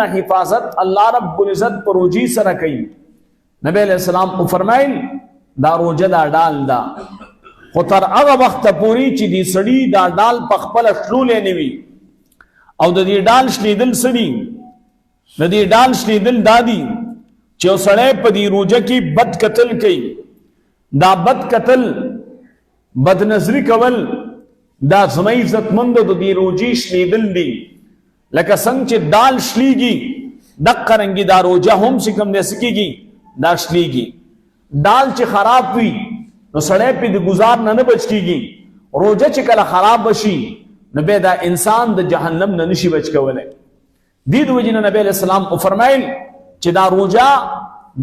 حفاظت اللہ رب العزت پر روجی سره کوي. نبی علیہ السلام او فرمایل دا روجه دا ډال دا خو تر هغه وخت پوری چې دی سړی دا ډال په خپل شلولې نه وي او د دې ډال شلیدل سړي د دې ډال شلیدل دادی چې سړی په دې روجه کې بد قتل کوي. دا بد قتل بد نظری کول دا زمای عزتمند د دې روجي شلیدل دی. لکه څنګه چې دال شلیږي دغه رنګي دا روجه هم چې کوم دې سکیږي دا شلیږي. دال چې خراب وي نو سړی په دې گزار نه بچ کیږي. روجه چې کله خراب بشي نو به دا انسان د جهنم نه نشي بچ کولای. دې د وجې نه نبی علیہ السلام او فرمایل چې دا روجه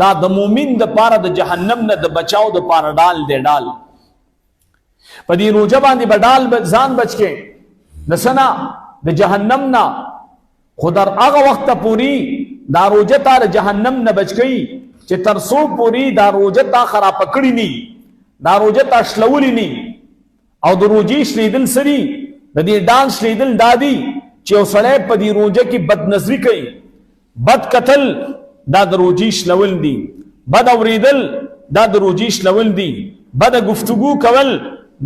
دا د مؤمن د پاره د جهنم نه د بچاو د پاره ډال دی. ډال په دې روجه باندې بدال ځان بچ کې نسنا د جهنم نه خدر هغه وخت پوری دا روجه تا جهنم نه بچ گئی چې ترسو پوری دا روجه تا خراب پکړی نی دا روجه تا شلولی نی او د روجي شلیدل سری د دې ډال شلیدل دادی چې وسړی په دې روجه کې بد نظری کوي بد قتل دا د روجي شلول دی بد اوریدل دا د روجي شلول دی بد گفتگو کول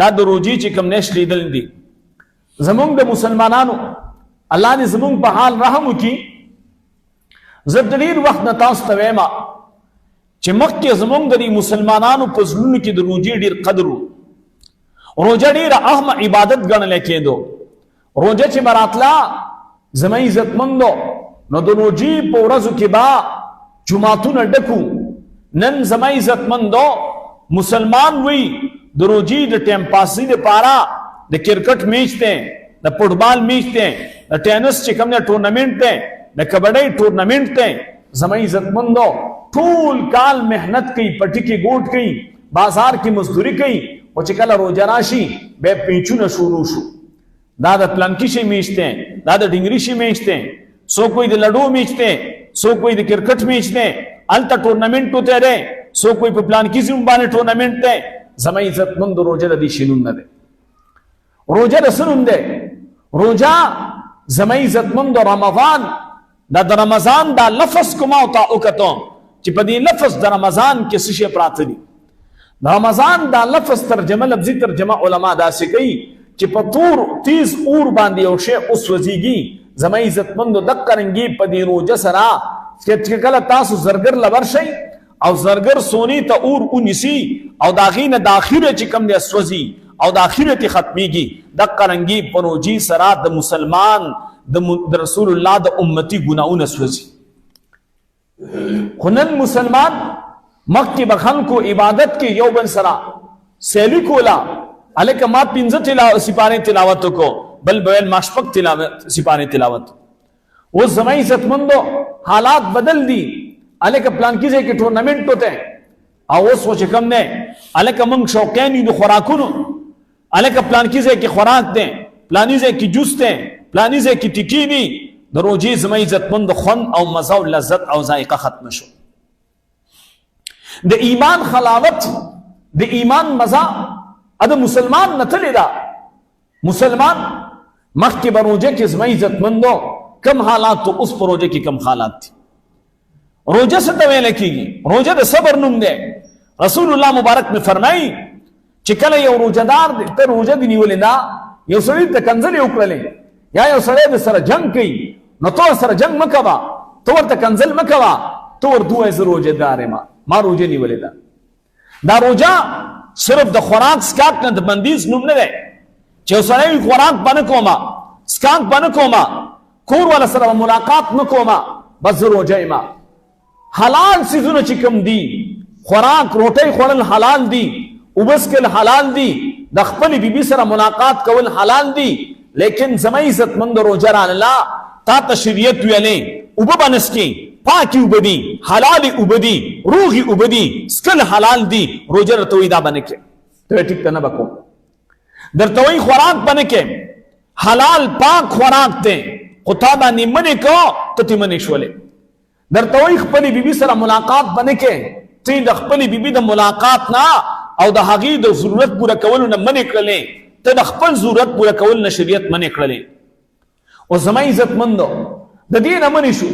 دا د روجي چې کوم نه شلیدل دی. زمونږ د مسلمانانو الله دې زمونږ په حال رحم وکړي. زه ډېر وخت نه تاسو ته وایم چې مخکې زمونږ د مسلمانانو په زړونو کې د روجې ډېر قدر و. روجه ډېره اهم عبادت ګڼل کېدو. روجه چې براتلا زما عزتمندو نو د روجې په ورځو کې با جمعتونه ډکو. نن زما عزتمندو مسلمان وي د روجې د ټیم پاسي لپاره د کرکټ میچ ته د فوټبال میچ ته د ټینس چې کوم نه ټورنمنت ته د کبډۍ ټورنمنت ته زما عزتمندو ټول کال مهنت کوي پټی کې ګوټ کوي بازار کې مزدوري کوي او چې کله روزه راشي به پیچونه شروع شو. دا د پلانکی شي میچ ته دا د ډنګري شي میچ ته سو کوئی د لډو میچ ته سو کوئی د کرکټ میچ ته الته ټورنمنت ته ده سو کوئی په پلانکی زم باندې ټورنمنت ته زما عزتمند روزه د دې شینون نه ده. روجه رسولم ده روجه زما عزتمند رمضان دا د رمضان دا لفظ کوما او تا وکتو چې په دې لفظ د رمضان کې څه شی پراته دي. د رمضان دا لفظ ترجمه لفظي ترجمه علما دا څه کوي چې په تور تیز اور باندې او شی اوس وزيږي. زما عزتمند د قرنګي په دې روجه سره چې کله تاسو زرګر لور شي او زرګر سونی ته اور ونیسي او داغینه د اخیره چې کم دی سوځي او د اخرت ختمیږي د قرنګي پروجي سره د مسلمان د رسول الله د امتی ګناونه سوځي. خنن مسلمان مکه بخن کو عبادت کې یو بل سره سیلی کولا الکه ما پنځه سپاره تلاوت کو بل بل ماشپک تلاوت سپاره تلاوت و زما عزتمندو حالات بدل دي الکه پلان کیږي کې ټورنمنت ہوتے او اوس و چې کم نه الکه موږ شوقین دي خوراکونو الکه پلان کیږي کې خوراک دي پلانی ځای کې جوس دي پلانی ځای کې ټکی دي د روزي زما عزتمند خون او مزه او لذت او ذائقه ختم شو. د ایمان خلاوت د ایمان مزه د مسلمان نتلی دا مسلمان مخکې بروجه کې زما عزتمندو کم حالات تو اوس پروجه کې کم حالات دي. روجه څه ته ویل کېږي؟ روجه د صبر نوم دی. رسول الله مبارک می فرمایي چې کله یو روزدار ته روزه دی نیولې دا یو سړی ته کنځلې وکړلې یا یو سړی د سره جنگ کوي نو تو سره جنگ مکوا تو ورته کنځل مکوا تو ورته وایي زه روزدار ما روزه نیولې دا روزه صرف د خوراک سکاک نه د بندیز نوم نه دی چې سړی خوراک باندې کوما سکاک باندې کوما کور ولا سره ملاقات نکوما بس روزه ما حلال سيزونه چې کوم دي خوراک روټي خورل حلال دي وبس کل حلال دي د خپل بیبي سره ملاقات کول حلال دي لیکن زما عزتمند روزه را الله تا تشریعت ویلې وببنس کې پاکي وبدي حلال وبدي روغي وبدي سکل حلال دي روزه رته دا باندې کې ته ټیک نه بکو درته وی خوراک باندې کې حلال پاک خوراک ته خطا باندې منې کو ته منې شولې درته وی خپل بیبي سره ملاقات باندې کې ته د خپل بیبي د ملاقات نه او د هغې د ضرورت پوره کولو نه منې کړلې ته د خپل ضرورت پوره کول نه شریعت منې کړلې. او زما عزتمندو د دې نه منې شو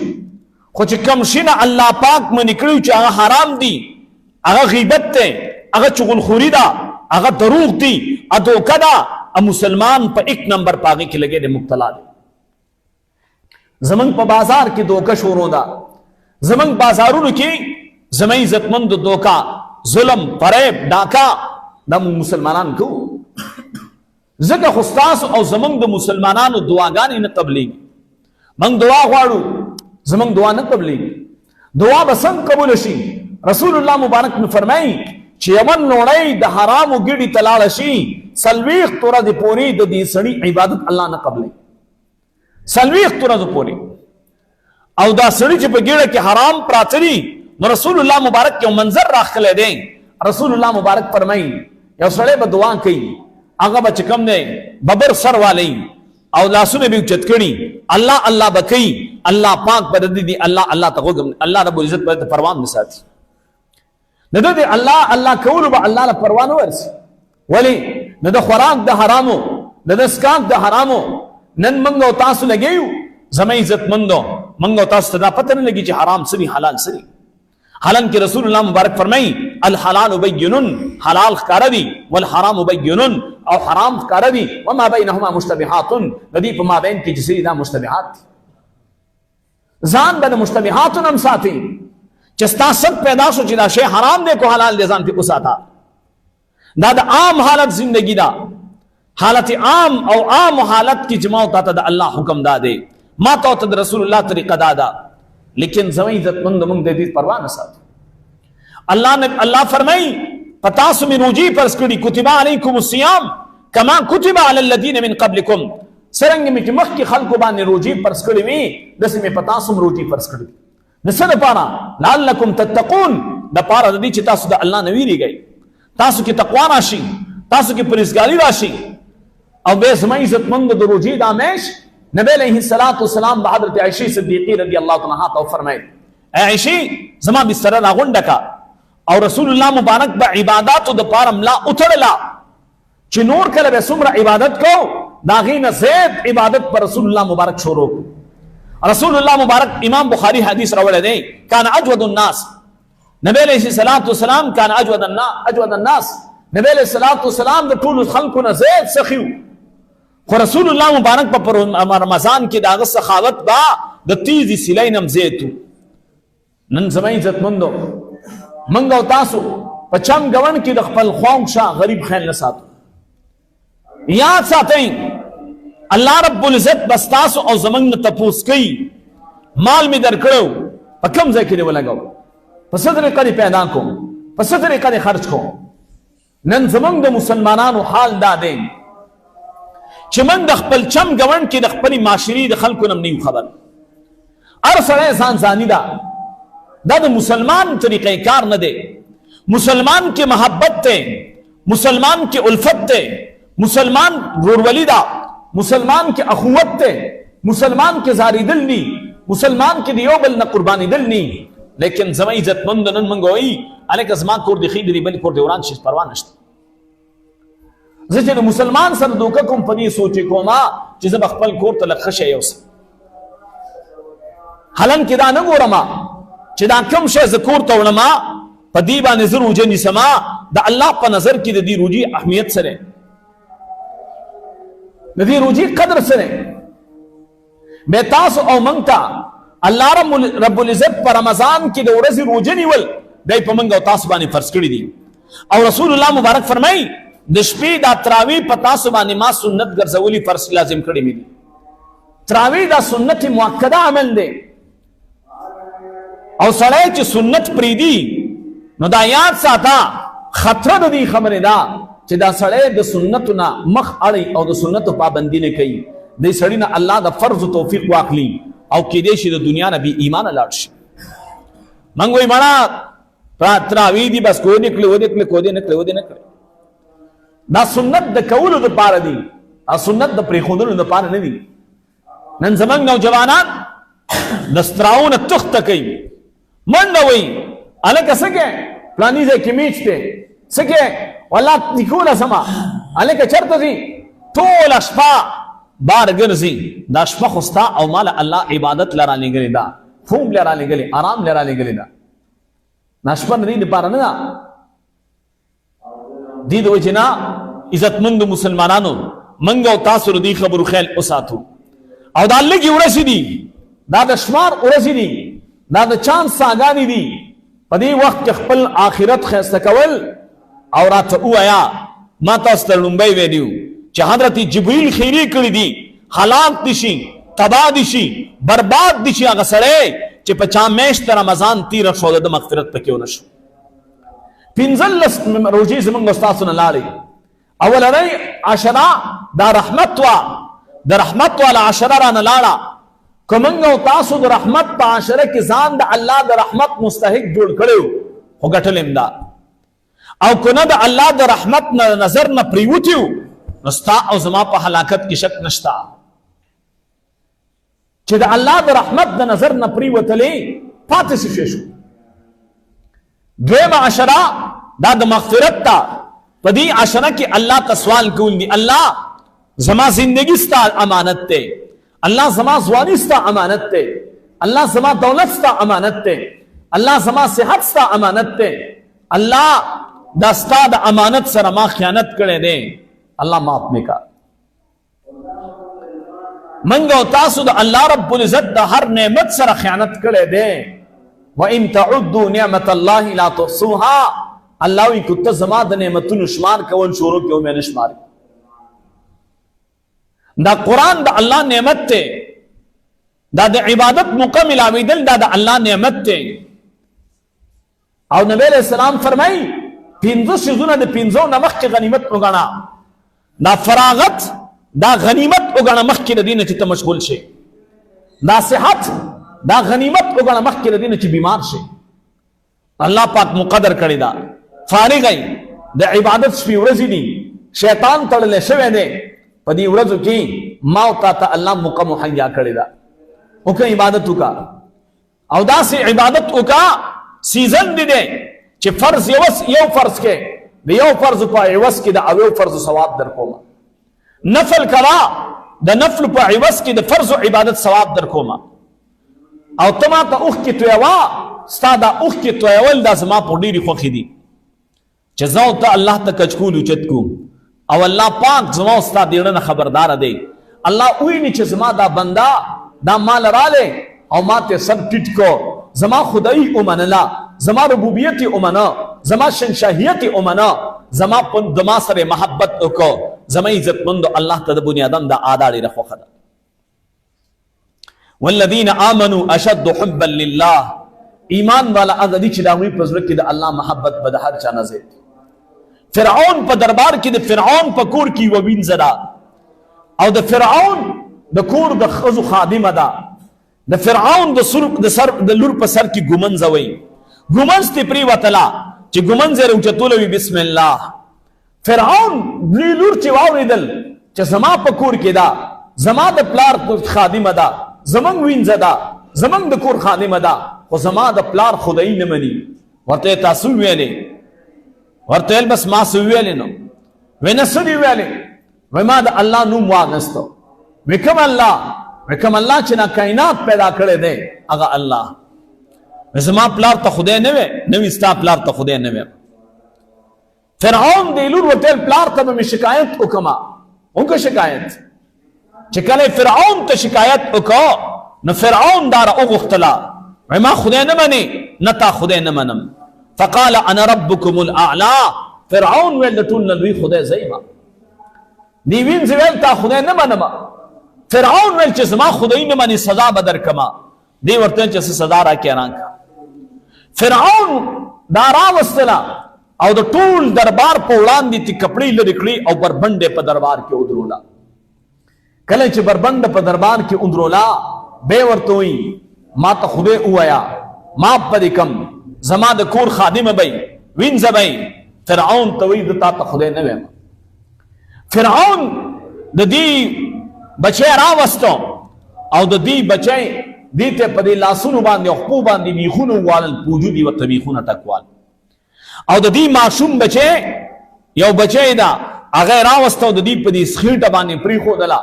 خو چې کم شینه الله پاک منی کړو چې هغه حرام دي، هغه غیبت ته، هغه چغلخوری ده، هغه دروغ دي، ادوکه ده، مسلمان په 1 نمبر پاغي کې لګي د مبتلا دي. زمنګ په بازار کې دوکه شروع ده، زمنګ بازارونو کې زمای عزتمند دوکا، ظلم، فریب، ډاکا دا مسلمانان کو. زکه خستاس او زمنګ د مسلمانانو دعاګانې نه قبلېږي. من دعا غواړو، زمنګ دعا نه قبلېږي. دعا به څنګه قبول شي؟ رسول الله مبارک نے فرمایي چې یمن لوړی د حرامو ګډي تلاړ شي، سلويخ تور د پوری د دې سړي عبادت الله نه قبلې. سلويخ تور د پوری او دا سړي چې په ګډه کې حرام پراتري، نو رسول الله مبارک یو منظر راخلې دی. رسول الله مبارک فرمایي یو سړی به دعا کوي، هغه به چې کوم دی ببر سر والی او لاسونه به اوچت کړي، الله الله به کوي، الله پاک به دې الله الله ته وګم، الله رب العزت به پروا نه ساتي. نه د الله الله کول به الله له پروا نه ورسي. ولی نه د خوراک د حرامو، نه د اسکاک د حرامو نن موږ او تاسو لګیو. زمای عزت مندو موږ او تاسو ته پته نه لګي چې حرام سری حلال سری. حالانکہ رسول اللہ مبارک فرمائی الحلال بینن، حلال ښکارا دی، والحرام بینن، او حرام ښکارا دی، وما بینهما مشتبهات، ندی په مابین کې چې دا مشتبهات. ځان به د مشتبهاتو نم ساتي چې ستا شک پیدا شو چې دا شی حرام دی کو حلال دی، ځان پې وساته. دا د عام حالت زندگی دا، حالت عام او عام حالت کی جماع تا ته د الله حکم دا دی، ما ته د رسول الله طریقه دا ده. لیکن زمین عزت مند منگ دے دیت پرواہ نہ ساتھ. اللہ فرمائی پتاس میں روجی فرض کری، کتبہ علیکم الصیام کما کتبہ علی الذین من قبلکم. سرنگ میں مخ کی خلق باندې روجی فرض کړی وي، دسې میں پتاسم روجی فرض کړی. نسه دپاره لعلکم تتقون، دپاره د دې چې تاسو د الله نه ویریږئ، تاسو کې تقوا راشي، تاسو کې پرهیزګاري راشي. او بے زمین عزت مند د روجی دا میش نبی علیہ السلام با حضرت عائشہ صدیقی رضی اللہ عنہا تو فرمائے اے عائشہ زما بستر راغونډه کا، او رسول اللہ مبارک با عبادات د پاره ملا اتړلا چې نور کله به څومره عبادت کو، داغین زید عبادت پر رسول اللہ مبارک شروع. رسول اللہ مبارک امام بخاری حدیث راوړی دی، کان اجود الناس، نبی علیہ السلام کان اجود الناس، نبی علیہ السلام د ټول خلقو نه زید سخیو. خو رسول الله مبارک په رمضان کې داغه سخاوت با د تیزی سلینم زیتو. نن زمای عزت مندو منګ او تاسو په چم غون کې د خپل خوام شاه غریب خیال نه ساتو. یاد ساتئ الله رب العزت بس تاسو او زمنګ نه تپوس کوي، مال می درکړو په کوم ځای کې دی ولګاو، په څه طریقه پیدا کوم، په څه طریقه خرج کوم. نن زمنګ د مسلمانانو حال دا دی چې من د خپل چم غون کې د خپل معاشري د خلکو نم نه خبر. هر سړی ځان ځاني دا د مسلمان طریقې کار نه دی. مسلمان کې محبت ته، مسلمان کې الفت ته، مسلمان ورولي دا، مسلمان کې اخوت ته، مسلمان کې زاری دل نی، مسلمان کې دیو بل نه قرباني دل نی. لیکن زما عزت مند نن منګوي الک ازما کور دی خې دی بل کور دی وران شي پروا نشته. زه چې مسلمان سره دوکه کوم په دې سوچ کوما چې زه خپل کور ته لخشه یوس. حالانکه دا نه ګورم چې دا کوم شی ز کور ته ولما په دې باندې زر وجنی سما د الله په نظر کې د دې روجي اهمیت سره، د دې روجي قدر سره. به تاسو او منګتا الله رب العزت په رمضان کې د ورځې روجه نیول دای په منګ او تاسو باندې فرض کړی دي. او رسول الله مبارک فرمایي د شپې دا تراوی په تاسو باندې ما سنت ګرځولي فرض لازم کړی مې دي. تراوی دا سنت مؤکده عمل دی، او سړی چې سنت پریدي نو دا یاد ساته خطر د دې خبرې ده چې دا سړی د سنتو نه مخ اړي او د سنتو پابندي نه کوي، دې سړی نه الله د فرض توفیق واخلي او کېدې شي د دنیا نه بې ایمانه لاړ شي. موږ وایو مړه تراوی دي بس کوی نکړي ودې کړي کوی نه کړي ودې نه کړي. دا سنت د کولو د پاره دي، دا سنت د پرېښودلو د پاره نه دي. نن زمونږ نوجوانان د ستراونه تخته کوي، منډه وایي هلکه څه کې فلاني ځای کې میچ دی، څه کې والله نیکونه سمه هلکه چېرته ځي، ټوله شپه بار ګرځي. دا شپه خو ستا او مال الله عبادت له رالېږلې ده، خوب لرا لګلې آرام لرا لګلې دا نشپن دې لپاره نه دا دې د وجنا عزتمند مسلمانانو منګ او تاسو ردی خبرو خیال اوساتو او دا لګي ورسې دي دا د شمار ورسې دي دا د چانس ساګانی دي په دې وخت کې خپل آخرت خسته کول او راته وایا ما تاسو ته لومبای ویډیو چې حضرت جبرئیل خیری کړی دي حالات دي شي تباہ دي شي برباد دي شي هغه سره چې په چا میاشت رمضان تیر شو د مغفرت پکې ونشو پنځلس روزي زمونږ استادونه لاړې اولنۍ عشره دا رحمت وا د رحمت والا عشره را نه لاړه کومنګ او تاسو د رحمت په عشره کې ځان د الله د رحمت مستحق جوړ کړو خو ګټل امدا او کنه د الله د رحمت نظر نه پریوتیو نستا او زما په هلاکت کې شک نشتا چې د الله د رحمت د نظر نه پریوتلې پاتې شو دویمه عشره دا د مغفرت تا په دې عشره کې الله ته سوال کول دي الله زما زندگی ستا امانت ته الله زما ځواني ستا امانت ته الله زما دولت ستا امانت ته الله زما صحت ستا امانت ته الله دا ستا د امانت سره ما خیانت کړې ده الله معاف میکا منګو تاسو د الله رب العزت د هر نعمت سره خیانت کړې ده وان تعدوا نعمت الله لا تحصوها الله وی کو ته زما د نعمتونو شمار کول شروع کیو مې نشمار دا قرآن دا الله نعمت ته دا د عبادت مکمل اویدل دا د الله نعمت ته او نبی علیہ السلام فرمای پنځه شیزونه د پنځو نمخ کې غنیمت وګڼا دا فراغت دا غنیمت وګڼا مخ کې د دین چې ته مشغول شي دا صحت دا غنیمت وګڼا مخ کې د دین چې بیمار شي الله پاک مقدر کړی دا فارغ ای د عبادت شپې ورځې دي شیطان تړلې شوی دی په دې ورځو کې ما او تا ته الله موقع مهیا کړی دا او که عبادت وکا او دا سي عبادت وکا سیزن دي چې فرض یو فرض کې د یو فرض په عوض کې د او فرض ثواب در کوم نفل کړه د نفل په عوض کې د فرض عبادت ثواب در کوم او تما ته اوخ کې تویوا ستاده اوخ کې تویول د زما په ډیری خوخي دي چې زو ته الله ته کچکول چت کوم او الله پاک زما استاد دیړه خبردار دی الله ویني چې زما دا بندا دا مال رااله او ماته سب ټټ کو زما خدای اومنلا زما ربوبیت اومنا زما شنشاهیت اومنا زما په دما سره محبت وکړه زما عزت مند الله ته د بنیادم دا آداړي رخوخه ده والذین آمنوا اشد حبا لله ایمان والا هغه دي چې دا وی پزړه کې د الله محبت به د هر چا نه زیات فرعون په دربار کې د فرعون په کور کې وبین زدا او د فرعون د کور د خزو خادمه ده د فرعون د سر د لور په سر کې ګمنځ وي ګمنځ ته پری وتلا چې ګمنځ یې اوچتول وي بسم الله فرعون لور چې واوریدل چې زما په کور کې ده زما د پلار خادمه ده زمنګ وینځه ده زمنګ د کور خادمه ده خو زما د پلار خدای نه مني ورته تاسو ویلې ورته بس ما سو ویلې نو ونسدي ویلې وما د الله نوم واغستو وکم الله چې نا کائنات پیدا کړی دی هغه الله زما پلار ته خدای نه وي نو ستا پلار ته خدای نه وي فرعون دی لور ورته پلار ته مې شکایت وکما اونکه شکایت چې کله فرعون ته شکایت وکړه نو فرعون دار اوغختلا ما خدای نه مني نتا خدای نه منم فقال انا ربكم الاعلى فرعون ویل ټول لوی خدای زېما دی وین زویل تا خدای نه منم فرعون ویل چې زما خدای نه مني سزا بدر کما دی ورته چې سزا را کړان فرعون دارا وستلا او د ټول دربار په وړاندې تی کپړې لري کړې او بربنده په دربار کې ودرولا کله چې بربنده په دربار کې ودرولا به ورته وي ما ته خدای وایا ما پدې کم زما د کور خادمه بی وینځه بی فرعون ته وی د تا ته خدای نه ویم فرعون د دې بچی راوستو او د دې بچی دې ته په دې لاسونو باندې او خپو باندې میخونو والل پوجودي و تبيخونه ټکوال او د دې معصوم بچی یو بچی دا هغه راوستو د دې په دې سخیټه باندې پری خو دلا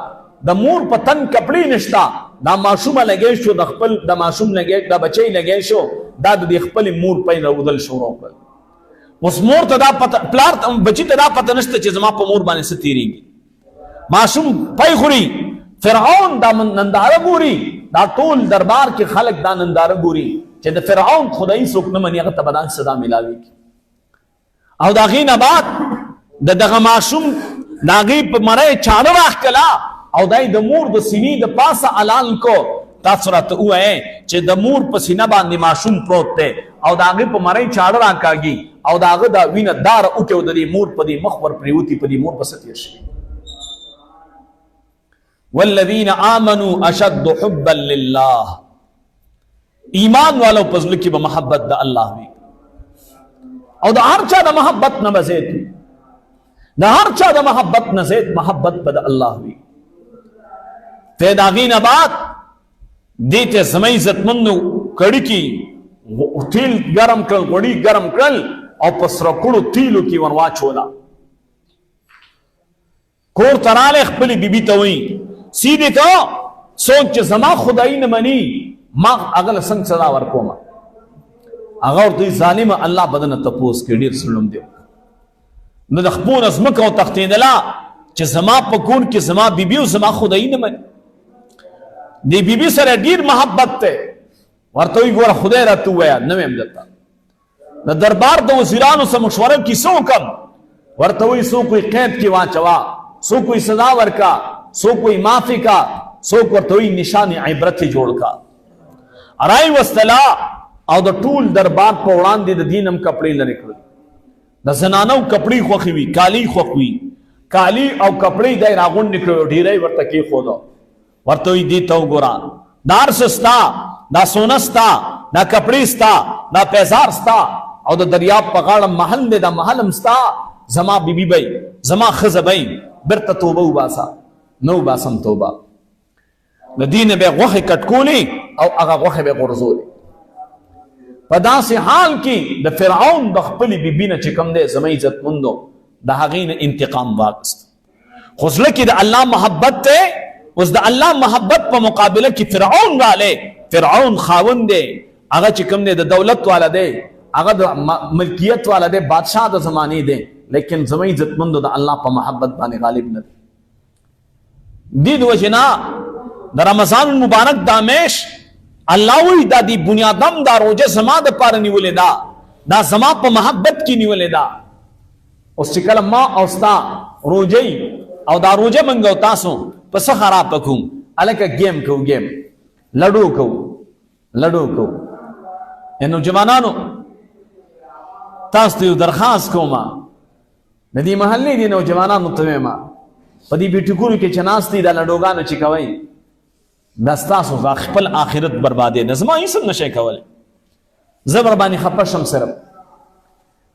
د مور په تن کپړې نشتا دا ماشومه لګی شو، د خپل د ماشوم لګی د بچی لګی شو، دا د خپل مور پې راودل شروع کړ. اوس مور ته دا پته، پلار بچی ته دا پته نشته چې زما په مور باندې څه تیریږي. ماشوم پې خوري. فرعون دا ننداره ګوري، دا ټول دربار کې خلک دا ننداره ګوري چې د فرعون خدای څوک نه مني، هغه ته بدان صدا ملاويږي. او دا غي نه بعد د دغه ماشوم ناغي په مړی چاړه راخکلا او دای د مور د سینې د پاسه اعلان کو. تاسو راته وایي چې د مور په سینه باندې ماشوم پروت دی او د هغې په مړی چاړه راکاږي او د هغه دا وینه داره اوکې او د دې مور په دې مخ ور پرېوتي، په دې مور پسې تېر شي. والذین آمنوا اشد حبا لله، ایمان والو په زړه کې به محبت د الله وي او د هر چا د محبت نه به زیات وي، د هر چا د محبت نه زیات محبت به د الله وي. ته د هغې نه بعد دې ته زما عزتمندو کړي کې تیل ګرم کړل، غوړي ګرم کړل او په سره کړو تیلو کې ور واچوله. کور ته راغلی، خپلې بیبي ته وایي سیدې ته څوک چې زما خدایي نه مني ما هغه له څنګه سزا ورکوم. هغه ورته وایي ظالمه الله به درنه تپوس کوي، ډېر ظلم دی. نو د خپو نه ځمکه وتښتېدله چې زما په کور کې زما بیبي او زما خدایي نه مني. دی بیبي سره ډېر محبت دی. ورته وایي ګوره خدای راته ووایه نه ویم درته، د دربار د وزیرانو سره مشوره کې څه وکړم؟ ورته وایي څوک وایي قید کې واچوه، څوک وایي سزا ورکا، څوک وایي معافي کا، څوک ورته وایي نشان عبرت جوړ کا. رای وستلا او د ټول دربار په وړاندې د دین هم کپړې لرې کړل. د زنانو کپړې خوښې وي، کالي خوښ وي، کالي او کپړې دی راغونډې کړې، ډېری ورته کېښوده. ورته وایي دې ته وګوره دا هر څه ستا، دا سونه ستا، دا کپړې ستا، دا پیزار ستا او د دریاب په غاړه محل دی، دا محل هم ستا. زما بیبي بی زما ښځه بی برته توبه وباسه. نو باسم توبه. د دې نه به غوښې کټکولې او هغه غوښې به غورځولې. په داسې حال کې د فرعون د خپلې بیبي نه چې کوم دی زما عزتمندو د هغې نه انتقام واخیست. خو زړه کې د الله محبت دی. اوس د الله محبت په مقابله کې فرعون رالی. فرعون خاوند دی، هغه چې کوم دی د دولت والا دی، هغه د ملکیت والا دی، بادشاه د زمانې دی، لیکن زما عزتمندو د الله په محبت باندې غالب نه دی. دې د وجې نه د رمضان المبارک دا میاشت الله وایي دا دی بنیادم دا روژه زما دپاره نیولې ده، دا زما په محبت کې نیولې ده. اوس چې کله ما او ستا روژه او دا روژه موږ او تاسو په څه خراب کوو؟ هلکه گیم کوو، گیم لډو کوو، لډو کوو. نوجوانانو تاسو ته یو درخواست کوم، د دې محلې دې نوجوانانو ته وایم په دې بیټکونو کې چې ناست دي دا لډوګانو چې کوئ دا ستاسو خپل آخرت بربادوي. نه زما هېڅ هم نشئ کولی. زه ورباندې خفه شم، صرف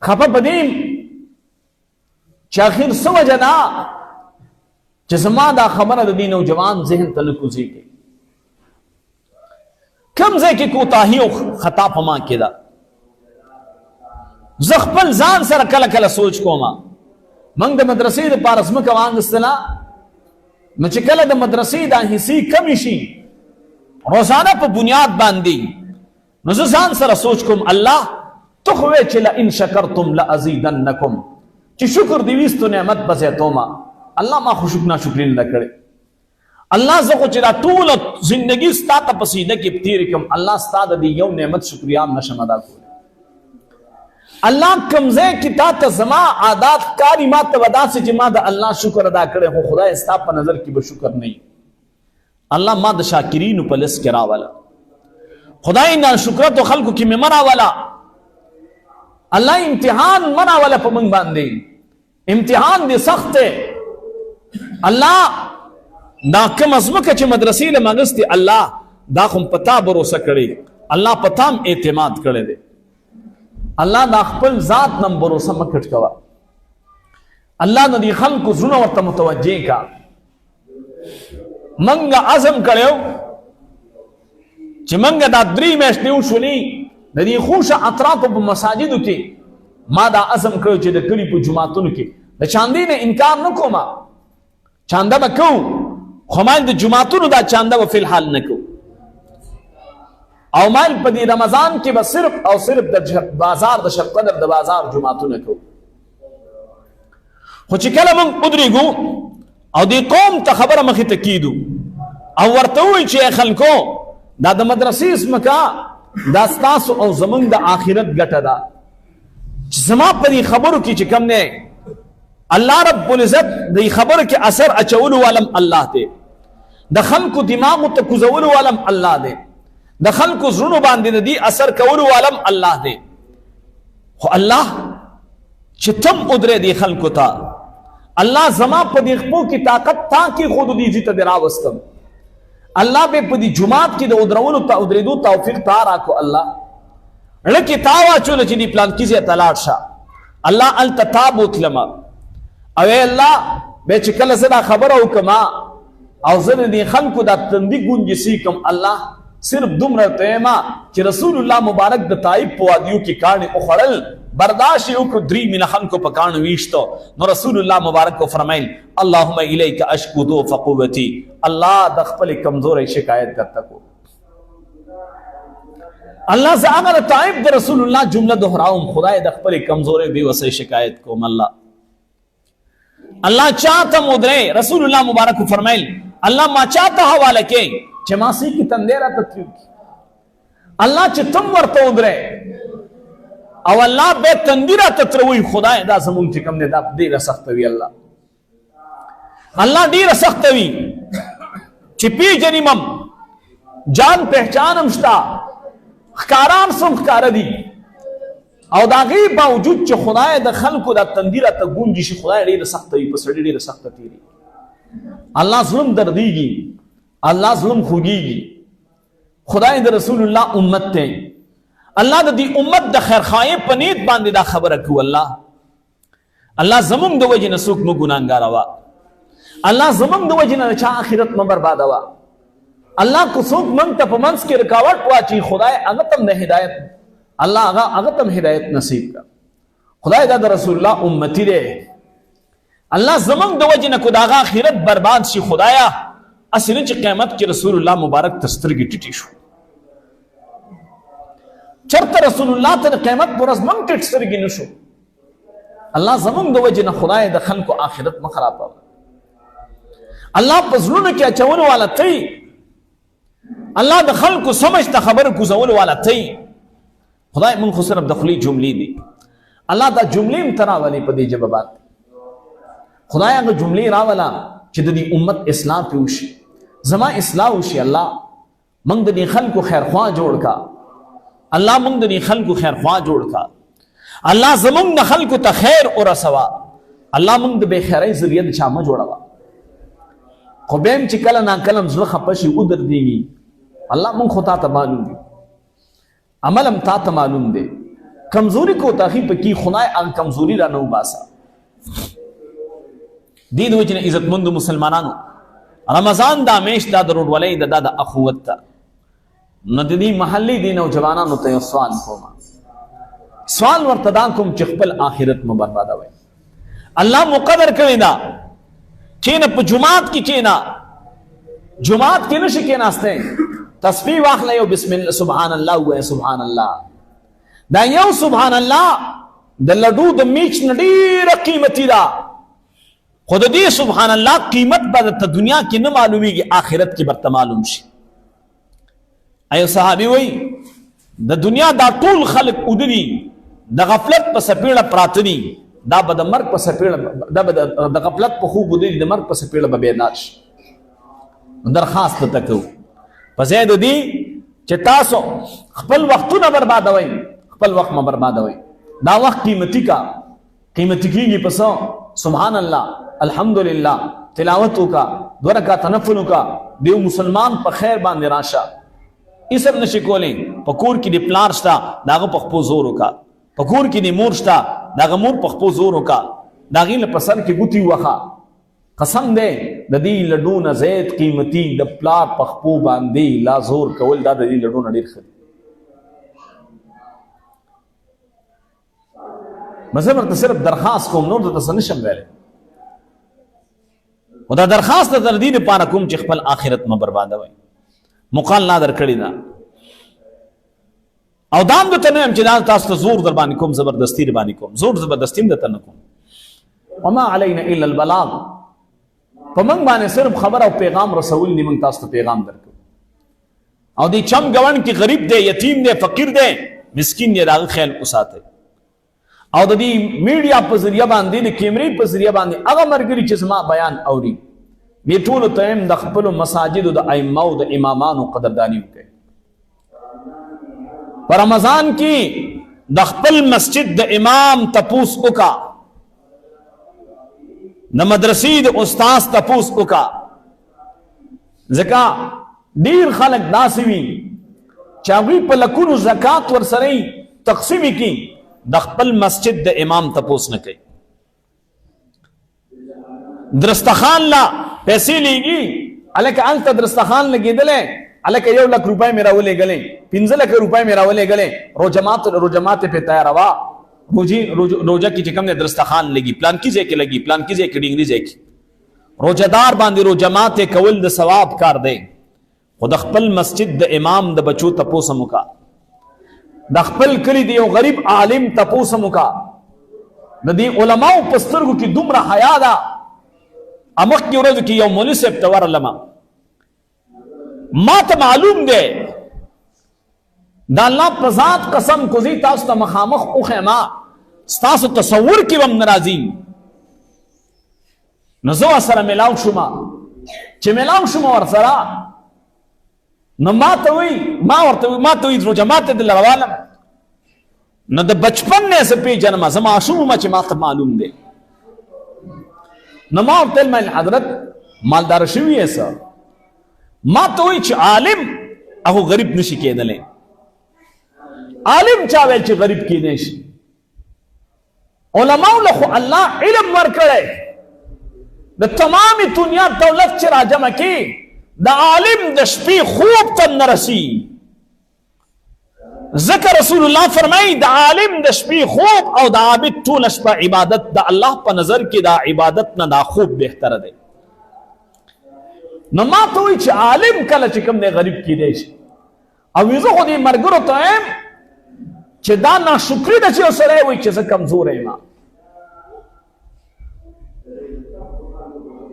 خفه په دې چې آخر څه وجه ده چې زما دا خبره د دې نوجوان ذهن ته نه کوزېږي. کوم ځای کې کوتاهي او خطا په ما کې ده. زه خپل ځان سره کله کله سوچ کوم، موږ د مدرسې دپاره ځمکه واخیستله، نو چې کله د مدرسې دا حصې کمې شي روزانه په بنیاد باندې، نو زه ځان سره سوچ کوم الله ته خو وایې چې لئن شکرتم لازیدنکم، چې شکر دې ویستو نعمت به زیاتومه. الله ما خو ناشکري نه ده کړې. الله زه خو چې دا ټوله زندګي ستا ته په سجده کې تېرې کړم، الله ستا د دې یو نعمت شکریا هم نشم ادا کولی. الله کوم ځای کې تا ته زما عادات کاري ما ته به داسې چې ما د الله شکر ادا کړی، خو خدای ستا په نظر کې به شکر نه وي. الله ما د شاکرینو په لست کې راوله. خدای ناشکرتو خلکو کې مې مه راوله. الله امتحان مه راوله په موږ باندې. امتحان دې سخت دی. الله دا کومه ځمکه چې مدرسې له مغستې الله دا خو په تا بروسه کړې، الله په تا هم اعتماد کړی دی. الله دا خپل ذات نم بروسه مه کټ کوه. الله د دې خلکو زړونه ورته متوجه کا. منګه عزم کړیو چې منګه دا 3 میاشتې وشولې د دې خوشه اطرافو په مساجدو کې ما دا عزم کړی چې د کلي په جوماتونو کې د چاندې نه انکار نه کومه. چانده به کوو خو مایل د جماعتونو دا چانده و فی الحال نه کو او مایل په دې رمضان کې به صرف او صرف د بازار د شب قدر د بازار جماعتونه کو خو چې کله موږ ودرېږو او دې قوم ته خبره مخې ته کیدو او ورته ووایي چې خلکو دا د مدرسې ځمکه دا ستاسو او زمونږ د آخرت ګټه ده چې زما په دې خبرو کې چې کوم نه الله رب العزت دې خبرو کې اثر اچولو والم الله دی د خلکو دماغو ته کوزولو والم الله دی د خلکو زړونو باندې د دې اثر کولو والم الله دی خو الله چې تم ودرې دې خلکو ته الله زما په دې خپو کې طاقت تا کې خود دې ته دراوستم الله به په دې جماعت کې د ودرولو ته ودرېدو توفیق تا راکو الله لکه تا واچول چې دې پلان کې زه تلاړ شه الله التتاب وتلما او الله به چې کله زه دا خبره وکما او زه دې خلکو دا تندې ګونجې سي کوم الله صرف دومره تیما چې رسول الله مبارک د طائف په وادیو کې کاڼي او خړل برداشت یو کو درې مینه خلکو په کاڼو ویشتو نو رسول الله مبارک کو فرمایل اللهم الیک اشکو ذو فقوتی الله د خپل کمزوري شکایت کرتا کو الله ز هغه طائف د رسول الله جمله دوهراوم خدای د خپل کمزوري بي وسه شکایت کوم الله چاته مدره رسول الله مبارک کو فرمایل الله ما چاته حواله کې چې ما سي کی تندیرا تطریب الله چې تم ورته ودره او الله به تندیرا تتروي خدای دا زمون چې کوم نه دا ډیره سخت وی الله ډیره سخت وی چې پی جنمم جان پہچانم شتا خکاران سم خکار دي او دا غي باوجود چې خدای د خلکو د تندیرا ته ګونجي شي خدای ډیره سخت وی په سړي ډیره سخت تیری الله ظلم درديږي الله ظلم خوږيږي خدای د رسول الله امت ته الله د دې امت د خیر خواهی په نیت باندې دا خبره کو الله زمونږ د وجه نه څوک مو ګناهګار وا الله زمونږ د وجه نه چا اخرت مو برباد وا الله کو څوک مونږ ته په منځ کې رکاوټ واچي خدای هغه تم نه هدایت الله هغه تم هدایت نصیب کا خدای دا د رسول الله امتی دی الله زمونږ د وجه نه کو دا اخرت برباد شي خدایا اسنه چې قیامت کې رسول الله مبارک تسترګي ټټي شو چرته رسول الله ته قیامت پر ورځ مونږ ټټ سترګي نشو الله زمونږ د وجه نه خدای د خلکو آخرت مخراب الله پزړونو کې اچولو والا تی الله د خلکو سمجھ ته خبر کوزولو والا تی خدای مونږ خو صرف د خلی جملې دي الله دا جملې تراولي په دې جوابات خدای هغه جملې راولا چې د دې امت اصلاح پیوشي زما اصلاح وشي الله مونږ د دې خلکو خیر خوا جوړ کا الله مونږ د دې خلکو خیر خوا جوړ کا الله زمونږ د خلکو ته خیر او رسوا الله مونږ د بے خیرۍ ذریعہ د چامه جوړوا خو بهم چې کله نا کلم زړه خپشي او در دیږي الله مونږ خو ته معلوم دي عملم ته معلوم دي کمزوري کو تاخی په کی خدای ان کمزوري را نو باسا دې د وجنه عزت مند مسلمانانو رمضان دا میش دا درود ولې دا د اخوت ته نو د دې محلي دین او جوانانو ته سوال کوم سوال ورته کوم چې خپل آخرت مو بربادوي الله مقدر کړی دا چې نه په جمعات کې چې نه جمعات کې نشي کې ناشته تسبیح واخلې او بسم الله سبحان الله و سبحان الله دا یو سبحان الله د لډو د میچ نډیره قیمتي دا خود دې سبحان الله قیمت به د دنیا کې نه معلومیږي آخرت کې برته معلوم شي ایو صحابي وای د دنیا دا ټول خلق ودري د غفلت په سپېړه پراته دي دا به د مرګ په سپېړه د غفلت په خوب ودري د مرګ په سپېړه به بیدار شي درخواست تکو پس دې دي چې تاسو خپل وختونه بربادوي خپل وخت ما بربادوي دا وخت قیمتي کیږي پس سبحان الله الحمدلله تلاوت کا دو رکعت نفل کا دیو مسلمان په خیر باندې راشه اسب نشي کولې پکور کې د پلار شتا داغه پخپو زور وکا پکور کې د مور شتا داغه مور پخپو زور وکا داغه له پسر کې ګوتی وخا قسم دې د دې لډون زید قیمتي د پلار پخپو باندې لا زور کول دا د دې لډون ډیر خدي مزه ورته صرف درخواست کوم نور ته نشم ویلې او دا درخواست در دې لپاره کوم چې خپل آخرت مه بربادوئ. مقال لا درکړې ده او دام درته نه یم چې دا تاسو ته زور در باندې کوم، زبردستي در باندې کوم، زور زبردستي هم درته نه کوم. وما علینا الا البلاغ، په موږ باندې صرف خبر او پیغام رسول دی، موږ تاسو ته پیغام درکو. او دی چم ګوند کې غریب دی، یتیم دی، فقیر دی، مسکین دی، داغه خیال وساتئ. او د دې میډیا په ذریعہ باندې، د کیمرې په ذریعہ باندې هغه مرګري چې زما بیان اوري، دې ټولو ته هم د خپلو مساجدو د ائمه او د امامانو قدرداني وکړئ. په رمضان کې د خپل مسجد د امام تپوس وکړه، د مدرسې د استاد تپوس وکړه، ځکه ډیر خلک داسې وي چې هغوی په لکونو زکات ورسره تقسیم کړي، د خپل مسجد د امام تپوس نه کوي. درستخان لا پیسې لیږي، هلکه هلته درستخان لګېدلی، هلکه 1 لک روپۍ مې راولېږلې، 15 لک روپۍ مې راولېږلې، روجمات پې تیاروا، روجه کې چې کوم دی درستخان لګي، پلانکي ځای کې لګي، پلانکي ځای کې ډینګري ځای کې، روجهدار باندې روجمات کول د ثواب کار دی. خو د خپل مسجد د امام د بچو تپوس هم وکړه، د خپل کلي د یو غریب عالم تپوس هم وکړه. د دې علماو په سترګو کې دومره حیا ده. مخکې ورځو کې یو مولوي صاحب ته ورغلم، ما ته معلوم دی د الله په ذات قسم کوزي تاسو ته مخامخ وښیم، ستاسو تصور کې به هم نه راځي. نو زه ورسره میلاو شوم، چې میلاو شوم ورسره، نو ما ته وایي روژه ماته دلته روانم، نو د بچپن نه زه پېژنم، زه ماشوم وم چې ما ته معلوم دی. نو ما ورته ویل حضرت مالدار شوي یې څه؟ ما ته وایي چې عالم هغه غریب نشي کېدلی. عالم چا ویل چې غریب کېدی شي؟ علماو له خو الله علم ورکړی، د تمامې دنیا دولت چې راجمع کړي، د عالم د شپې خوب ته نه رسي. ذکر رسول الله فرمایي د عالم د شپې خوب او د عابد ټوله شپه عبادت، د الله په نظر کې د عبادت نه دا خوب بهتره دی. نو ما ته وایي چې عالم کله چې کوم دی غریب کېدی شي. او زه خو دې ملګرو ته وایم چې دا ناشکري ده چې یو سړی وایي چې زه کمزوری یم.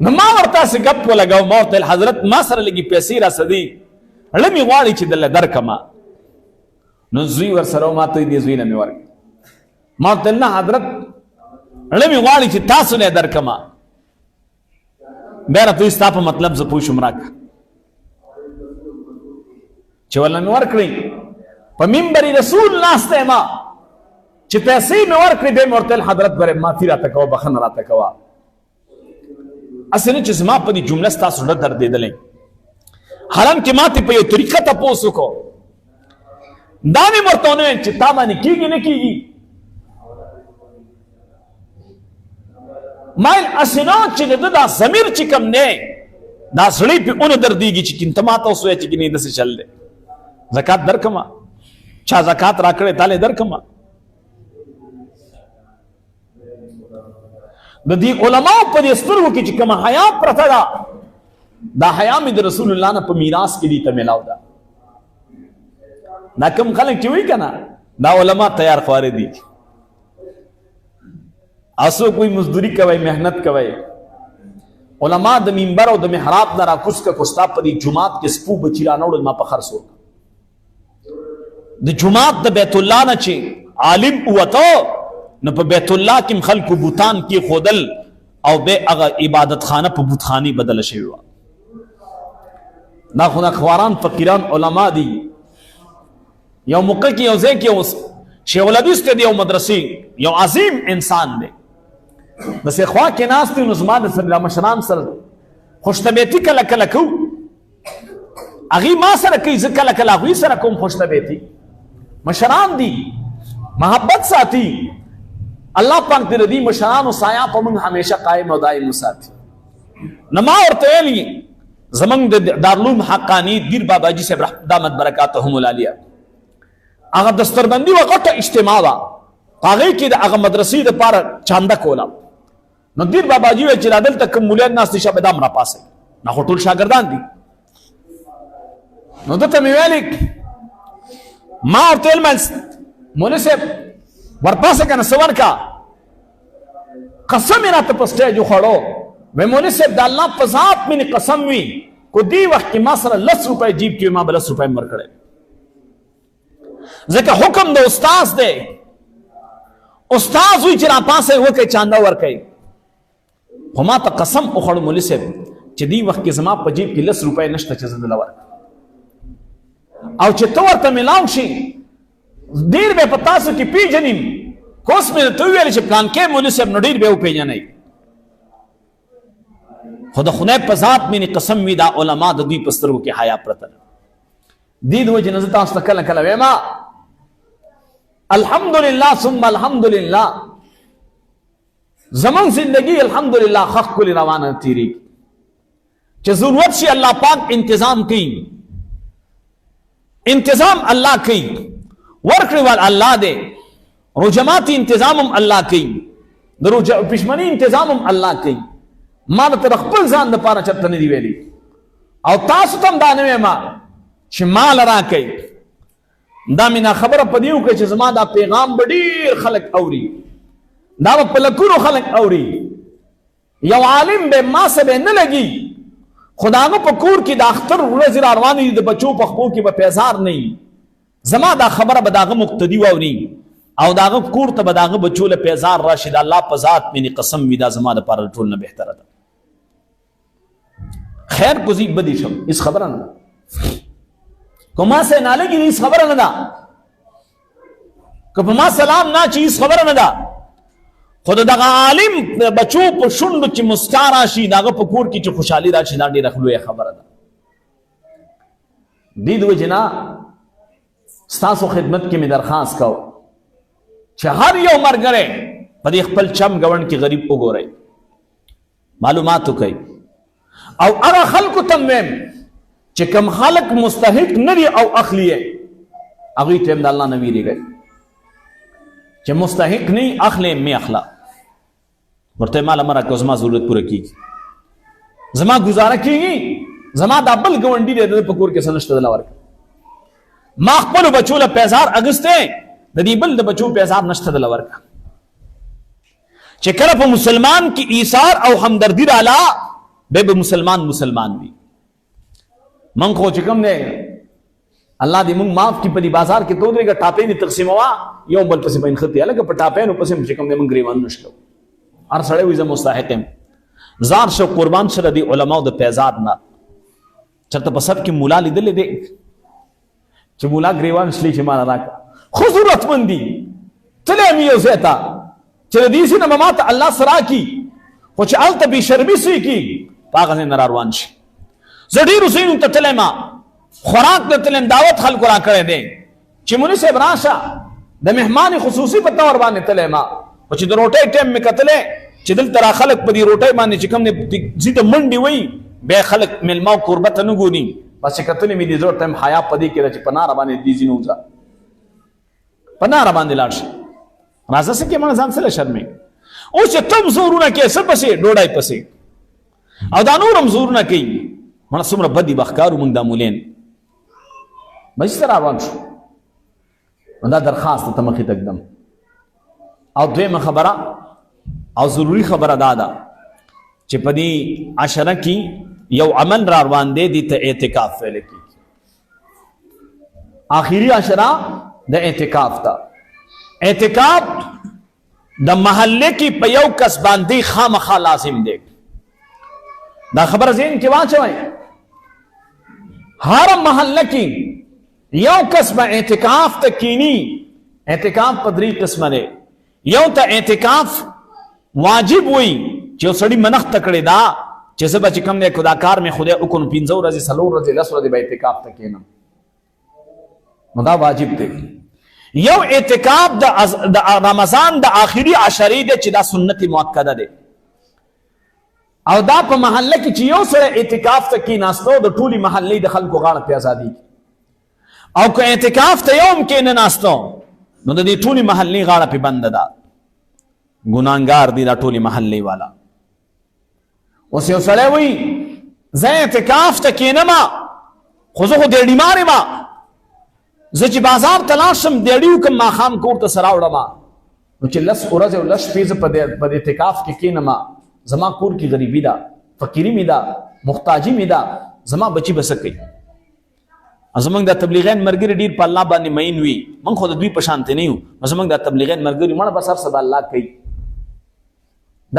نو ما ورته هسې ګپ ولګو، ما ورته حضرت ما سره لږې پیسې راسه دي، زړه مې غواړي چې دله درکړمه. نو زوی ورسره ما ته دې زوی نه مې ورکړه. ما ورته نه حضرت زړه مې غواړي چې تاسو نه یې درکړمه. بیا راته وایي ستا په مطلب زه پوه شوم، راکړه. چې ولله مې ورکړئ، په منبر رسول ناسته یم، چې پیسې مې ورکړې، بیا مې ورته ویل حضرت برې معافي راته کوه، بخښنه راته کوه. اسنه چې زما په دې جمله ستاسو زړه دردېدلی، حالانکې ما ته په یو طریقه تپوس وکړو، دا مې ورته ونه ویل چې تا باندې کېږي نه کېږي. ما ویل اسنه چې د ده دا ضمیر چې کوم دی، دا سړی پې ونه دردېږي چې ته ما ته اوس وایې چې ګینې داسې چل دی. زکات درکړمه، چا زکات راکړی تاله درکړمه. د دې علماو په دې سترګو کې چې کومه حیا پرته ده، دا حیا مې د رسول الله نه په میراث کې دې ته میلاو ده. دا کوم خلک چې وایي که نه دا علما تیار خواره دي، او څوک وایي مزدوري کوئ، محنت کوئ. علما د منبر او د محراب نه راکوز که ستا په دې جومات کې سپو بچي رانوړل، ما په خرڅ وکړه. د جومات د بیت الله نه چې عالم ووته، نو په بیت الله کې خلکو بوتان کې خودل، او به هغه عبادت خانه په بوتخانې بدله شوې وه. دا خو د خواران فقیران علما دي. یو موقع کې یو ځای کې اوس شیخ الحدیث ته دی یو مدرسې، یو عظیم انسان دی، داسې خوا کې ناست دی. نو زما د سره مشران سره خوشطبیعتي کله کله کوو، هغوی ما سره کوي، زه کله کله هغوی سره کوم خوشطبیعتي. مشران دي، محبت ساتي. الله پاک دې د دې مشرانو سایه په موږ همیشه قایم او دایم وساتي. نو ما ورته ویلي زمونږ د دارالعلوم حقاني دیر باباجي صاحب دامت برکاتهم العالیه، هغه دستربندي وه غټه اجتماع وه، هغې کې د هغه مدرسې دپاره چانده کوله. نو دیر باباجي وی چې دلته کوم مولیان ناست دي شابه دام را پاسئ نه خو ټول شاګردان دي. نو دته مې ویلې ما ورته ویل مولوي صاحب ورپاسه که نه څه ورکړه قسم یې راته په سټیج وخوړو وی مولوي صاحب د الله په ذات مې قسم وي کو دې وخت کې ما سره 10 روپۍ جیب کې ما به 10 روپۍ مر کړی ځکه حکم د استاذ دی. استاذ وی چې را پاسه وکړئ چانده ورکړئ خو ما ته قسم وخوړو مولوي صاحب چې دې وخت کې زما په جیب کې 10 روپۍ نشته چې زه دله ورکړم او چې ته ورته میلاو شي ډېر به په تاسو کې پیژنیم کوس مې ته وویل چې پلانکې مولوي صاحب نو ډېر به وپېژنئ خو د خدای په ذات مې قسم وي دا علما د دوی په سترګو کې حیا پرته ده. دې د وجې نه زه تاسو ته کله کله وایم الحمدلله ثم الحمدلله زمون زندگی الحمدلله خ ښکلې روانه تېرېږي چې ضرورت شي الله پاک انتظام کوي انتظام الله کوي ورکړې وال الله دی رجماتي انتظام هم الله کوي د پښمنۍ انتظام هم الله کوي. ما ته خپل ځان دپاره چېرته نه دي ویلي او تاسو ته هم دا نه وایم چې مال راکئ دا مې نه خبره په دې وکړه چې زما دا پیغام به ډېر خلک اوري دا به په لکونو خلک اوري یو عالم به ما سه به نه لګي خو د هغه په کور کې د اختر ورځې را روانې دي د بچو په خپو کې به پیزار نه وي زما دا خبره به د هغه مقتدي واوري او د هغه کور ته به د هغه بچو له پیزار راشي د الله په ذات مې قسم وي دا زما دپاره ټول نه بهتره ده. خیر کوزي بدی شم اس خبره نه ده که ما سه نه لګي اس خبره نه ده که په ما سلام نه چې اس خبره نه ده خو دغه عالم بچو په شونډو چې مسکا راشي د هغه په کور کې چې خوشحالي راشي دا ډېره لویه خبره ده. دې د وجې نه ستاسو خدمت کې مې درخواست کو چې هر یو ملګری په دې خپل چم ګوند کې غریب وګورئ معلومات وکئ او هغه خلکو ته ویم چې کوم خلک مستحق نه دي او اخلي یې هغوی ته هم د الله نه ویرېږئ چې مستحق نه اخلي مې اخلا ورته مال مره کو زما ضرورت پوره کیږي زما گزاره کیږي زما دا بل ګوندی دی په کور کې سنشت دلا ورک ما خپل بچو له پیزار اگسته د دې بل د بچو پیزار نشته دلا ورک چې کله په مسلمان کې ایثار او همدردی رااله به مسلمان وي من خو چې کوم نه الله دې موږ معاف کی په دې بازار کې تو درېګه ټاپې دې تقسیموا یو بل پسې بین خطي الګ په ټاپېنو پسې چې کوم دې موږ گریوان نشلو هر سړی وي زه مستحق یم زار شو قربان سره دی علماء د پیزاد نه چرته په سب کې مولا لیدلې دی چې مولا گریوان شلی چې مان راک خو ضرورت مندي تلې مې یو زیتا چې دې سینه ماته الله سره کی خو چې الته به شربي سي کی پاغه نه روان شي زړی رسین ته تلې ما خوراک د تلم دعوت خلکو را کړی دی چې مونږ صاحب راشه د مهمان خصوصي په تور باندې تلې ما او چې د روټۍ ټیم مې کتلې چې دلته را خلک په دې روټۍ باندې چې کوم نه زیته منډي وای به خلک ملما قربت نه ګونی بس کتلې مې دې زور ټیم حیا پدې کې چې پنار باندې دې زینوځه پنار باندې لاړ شي راځه سکه مونږ ځان سره شرمې او چې تم زورونه کې څه پسې ډوډۍ پسې او دا نورم زورونه کوي مړه څومره بدی بخکارو مونږ د مولین بس تر روان شو دا درخواست ته مخې تقدم او دویمه خبره او ضروری خبره دا ده چې په دې عشره کې یو عمل را روان دی دې ته اعتکاف ویل کېږي آخري عشره د اعتکاف ته اعتکاف د محله کې په یو کس باندې خامخا لازم دی دا خبره ذهن کې واچوئ هر محله کې یو کس به اعتکاف ته کینی اعتکاف په درې قسمه دی یو ته اعتکاف واجب وي چې سړی منښت کړي دا چې زه به چې کوم دی دا کار مې خدای وکړو 15 ورځې 4 ورځې 10 ورځې به اعتکاف ته کینم نو دا واجب دی یو اعتکاف د رمضان د آخري عشرې دی چې دا سنت مؤکده دی او دا په محله کې چې یو سره اعتکاف ته کیناستو د ټولي محلې د خلکو غاړه په ازادي او که اعتکاف ته یوم کې نه ناستو نو د دې ټولي محلې غاړه په بند ده ګناهګار دي دا ټولي محلې والا اوس یو سړی وایي زه اعتکاف ته کینما خو زه خو دیړي مار یم، زه چې بازار ته لاړ شم دیړي وکړم ماښام کور ته سره راوړم، نو چې لس ورځې او لس شپې زه په اعتکاف کې کینم، زما کور کې غریبي ده، فقیري مې ده، محتاجي مې ده، زما بچي به څه کوي؟ زمونږ د تبلیغین ملګري ډېر په الله باندې مین وي، موږ خو د دوی په شانتې نه یو، زمونږ د تبلیغین ملګري مړه بس هر څه به الله کوي،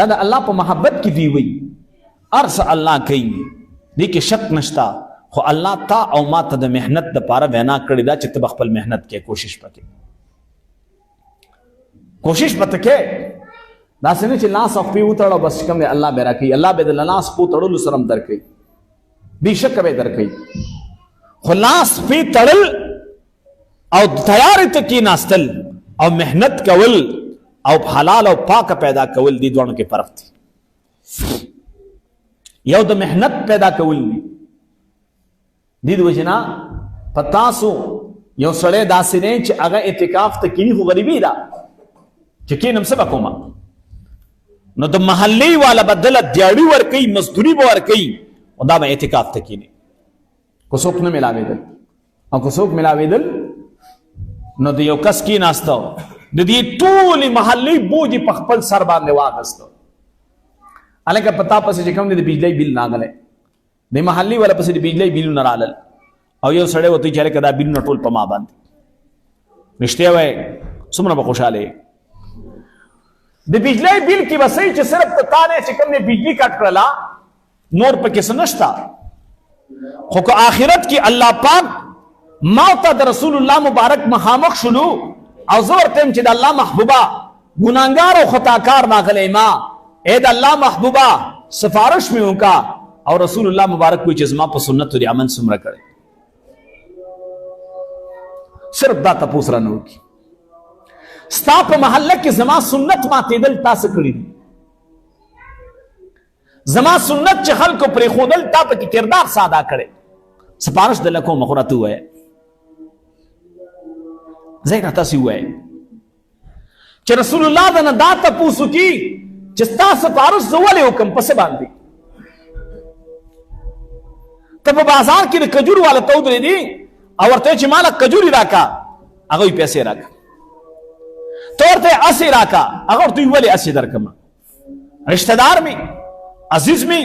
دا د الله په محبت کې دوی وي، هر څه الله کوي، دې کې شک نشته، خو الله تا او ما ته د محنت دپاره وینا کړې ده چې ته به خپل محنت کې کوشش پکې کوشش پته کې، داسې نه چې لاس او پې وتړه بس کوم دی الله به راکوي، الله به د لاس پو تړلو سره هم درکوي، بېشکه به درکوي، خو لاس پې تړل او تیارې ته کېناستل او محنت کول او حلال او پاکه پیدا کول دې دواړو کې فرق دی. یو د محنت پیدا کول دی، دې د وجې نه په تاسو یو سړی داسې دی چې هغه اعتکاف ته کیني خو غریبي ده چې کینم څه به کومه، نو د محلې والا به دله دیاړي ورکوي، مزدوري به ورکوي، او دا به اعتکاف ته کیني، کو څوک نه ملاوېدل، او کو څوک ملاوېدل نو د یو کس کېناسته د دې ټولې محلې بوج په خپل سر باندې واخیسته، هلکه په تا پسې چې کوم دی د بجلۍ بیل راغلی، د محلې والا پسې د بجلۍ بیلونه رالل، او یو سړی ورته وایي چې هلکه دا بیلونه ټول په ما باندې، رښتیا وایې څومره به خوشحاله یې. د بجلۍ بیل کې به صحیح چې صرف ته تا نه چې کوم دی بجلي کټ کړله نور پکې څه نشته، خو که آخرت کې الله پاک ما ته د رسول الله مبارک مخامخ شلو او زه ورته یم چې د الله محبوبه ګناهګار او خطاکار راغلی ما، اے د الله محبوبه سفارش مې وکړه، او رسول الله مبارک وایي چې زما په سنتو دې عمل څومره کړی، صرف دا تپوس رانه وکړي ستا په محله کې زما سنت ماتېدل تا څه کړي دي، زما سنت چې خلکو پرېښودل تا پکې کردار څه ادا کړی، سپارش دله کومه خو راته ووایه، ځای راته تاسې ووایه چې رسول الله دنه دا تپوس وکړي چې ستا سپارش زه ولې وکړم په څه باندې، ته په بازار کې د کجورو والا ته ودرېدې او ورته چې ماله کجوري راکړه، هغه وایي پیسې راکړه، ته ورته اسې راکړه، هغه ورته وایي ولې اسې درکړمه، رشته دار مې عزیز می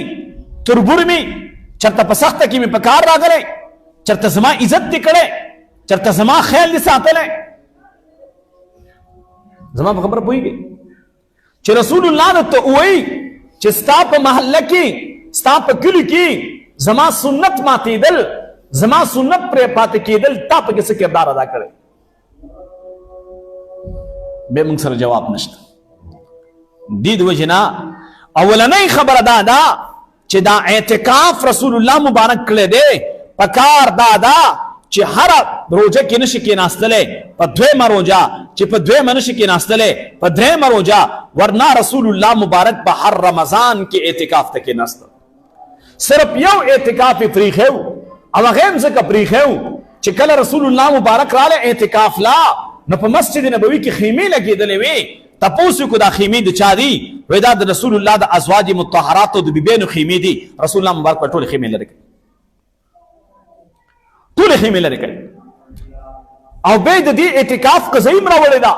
تربور می چرته په سخته کې می په کار راغلی، چرته زما عزت دې کړی، چرته زما خیال دې ساتلی، زما په خبره پوهېږئ چې رسول الله درته ووایي چې ستا په محله کې ستا په کلي کې زما سنت ماتېدل، زما سنت پرې پاتې کېدل، تا پکې څه کردار ادا کړی، بیا موږ سره جواب نشته. دې د وجې نه اولنۍ خبره دا ده چې دا اعتکاف رسول الله مبارک کړی دی، پکار دا ده چې هره روژه کې نشي کېناستلی، په دویمه روژه چې په دویمه نشي کېناستلی، په درېیمه روژه، ورنه رسول الله مبارک په هر رمضان کې اعتکاف ته کېناسته، صرف یو اعتکاف یې پرېښی و، او هغه هم ځکه پرېښی و چې کله رسول الله مبارک رالی اعتکاف لا، نو په مسجد نبوي کې خیمې لګېدلې وې، تپوس وکړو دا خیمې د چا دي، وایي دا د رسول الله د ازواج مطهراتو د بیبیانو خیمې دي، رسول الله مبارک په ټولې خیمې لرې کړې، ټولې خیمې لرې کړې، او بیا د دې اعتکاف قضیه هم راوړې ده،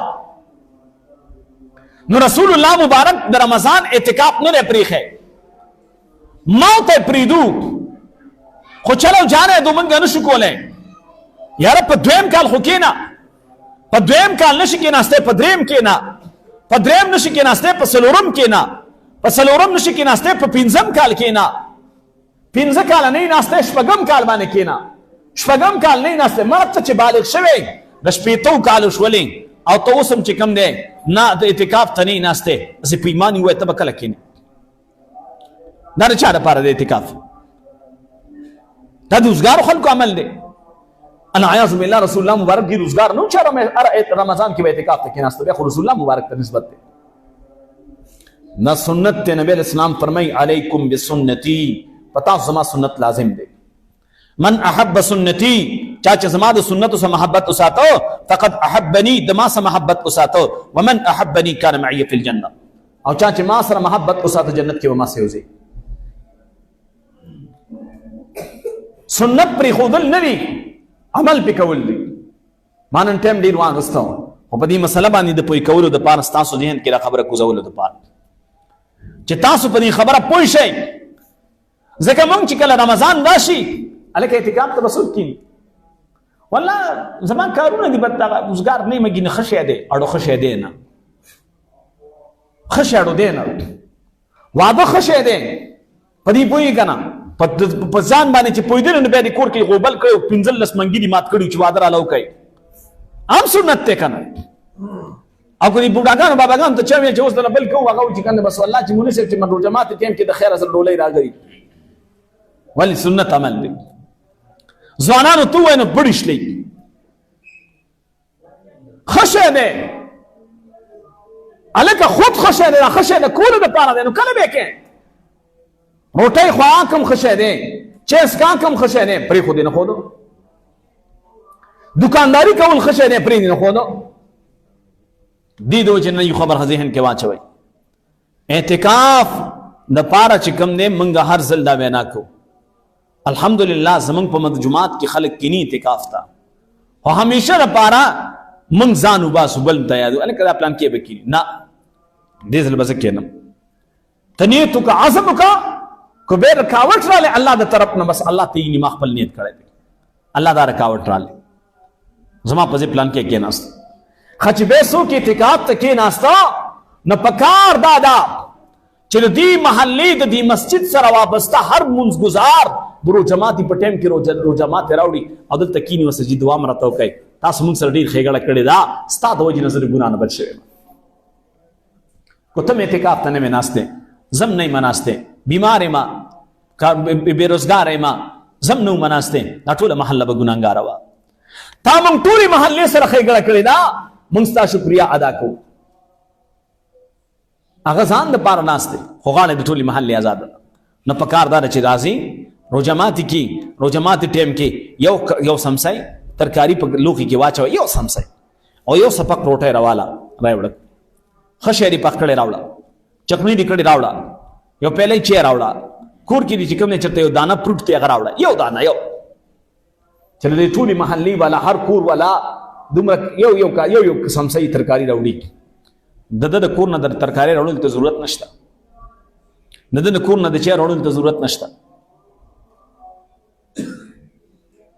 نو رسول الله مبارک د رمضان اعتکاف نه دی پرېښی، ما ته یې پرېږدو، خو چلو جانه دو منګه نشو کولی، یاره په دویم کال خو کېنه، په دویم کال نشي کېناستی، په درېیم کېنه، په درېیم نشي کېناستی، په څلورم کېنه، په څلورم نشي کېناستی، په پنځم کال کېنه، پنځه کاله نه یې ناستی، شپږم کال باندې کېنه، شپږم کال نه یې ناستی، مرد ته چې بالغ شوی د شپېتو کالو شولې او ته اوس هم چې کوم دی نه د اعتکاف ته نه یې ناستی، داسې په ایمان یې ووایه ته به کله کېنې، دا د چا دپاره د اعتکاف، دا د روزګارو خلکو عمل دی، العیاذ بالله رسول الله مبارک کی روزگار نو چا رمضان کی اعتکاف ته کېناسته، بیا خو رسول الله مبارک ته نسبت دی، دا سنت ته نبی علیہ السلام فرمای علیکم بسنتی، پتا زما سنت لازم دی، من احب سنتی، چا چې زما د سنتو سره محبت وساتو، فقد احبنی، د ما سره محبت وساتو، ومن احبنی کان معي فی الجنه، او چا چې ما سره محبت وساتو جنت کې به ما سره یوځي، سنت پرې خودل نه وي، عمل پې کول دي. ما نن ټایم ډېر واغسته و، خو په دې مسله باندې د پوه کولو دپاره ستاسو ذهن کې دا خبره کوزولو دپاره چې تاسو په دې خبره پوه شئ. ځکه موږ چې کله رمضان راشي هلکه اعتکاف ته به څوک کښېني؟ والله زما کارونه دي، بد دغه روزګار نه یم ګینې ښه شی دی، اړو ښه شی دی نه، ښه شی اړو دی نه، واده ښه شی دی. په دې پوهېږي که نه؟ په ځان باندې چې پوهېدلی نو بیا دې کور کې غوبل کړی او 15 منګي دي مات کړي چې واده راله وکړئ. عام سنت دی که نه؟ او که دې بوډاګانو باباګانو ته چا ویل چې اوس دله بل کوو هغه چې که نه بس والله چې مونږ صاحب چې من جماعت ټایم کې د خیر اصل ډولۍ راګري. ولې سنت عمل دی. ځوانانو ته ووایه نو بړي شلئ، ښه شی دی هلکه خود ښه شی دی، ښه شی د کولو دپاره دی. نو کله به یې کوې؟ روټۍ خواک هم ښه شی دی، چای څښاک هم ښه شی دی، پرېښودې نه ښودو. دکانداري کول ښه شی دی، پرېږدې نه ښودو. دې د وجې نه یو خبر ذهن کې واچوئ. اعتکاف دپاره چې کوم دی موږ هر ځل دا وینا کوو. الحمدلله زمونږ په جماعت کې خلک کینی اعتکاف ته، خو همیشه دپاره موږ ځان وباسو بل ته یادو هلکه دا پلان کې به کیني نه، دې ځل به زه کینم. ته نیت وکړه، عزم وکړه، که بیا رکاوټ رالی الله د طرف نه بس الله ته یې ما خپل نیت کړی دی، الله دا رکاوټ رالی زما په دې پلان کې کېناسته. ښه چې بیا څوک اعتکاف ته کېناسته نو پکار دا ده چې د دې محلې د دې مسجد سره وابسته هر منځ ګزار د روجماتي په ټایم کې روجماتې راوړي او دلته کیني ورسره دعا م راته وکړئ. تاسو موږ سره ډېر ښېګړه کړې ده، ستا د وجې نه زه د ګناه نه بچ شوی یم. که ته م اعتکاف ته نه وې ناستې، زم نه یم ناستې، بیمار یم، بېروزګاره یم، زم نه وم ناستې، دا ټوله محله به ګناهګاره وه. تا موږ ټولې محلې سره ښېګړه کړې ده، موږ ستا شکریه ادا کوو. هغه ځان دپاره ناست دی، خو غاړه د ټولې محلې ازاده ده. نو پکار دا ده چې راځي روجماتي کې روجماتي ټایم کې یو سمسی ترکاري په لوښي کې واچوه، یو سمسی او یو سپک روټۍ راواله راوړه، ښه شی دې پخ کړی راوړه، چکني دې کړې راوړه، یو پیالی چای راوړه، کور کې دې چې کوم دی چېرته یو دانه پروټ دی هغه راوړه، یو دانه یو چې د ټولې محلې والا هر کور والا دومره یو سمسی ترکاري راوړي. د ده د کور نه د ترکارۍ راوړلو ته ضرورت نشته، د ده د کور نه د چای راوړلو ته ضرورت نشته.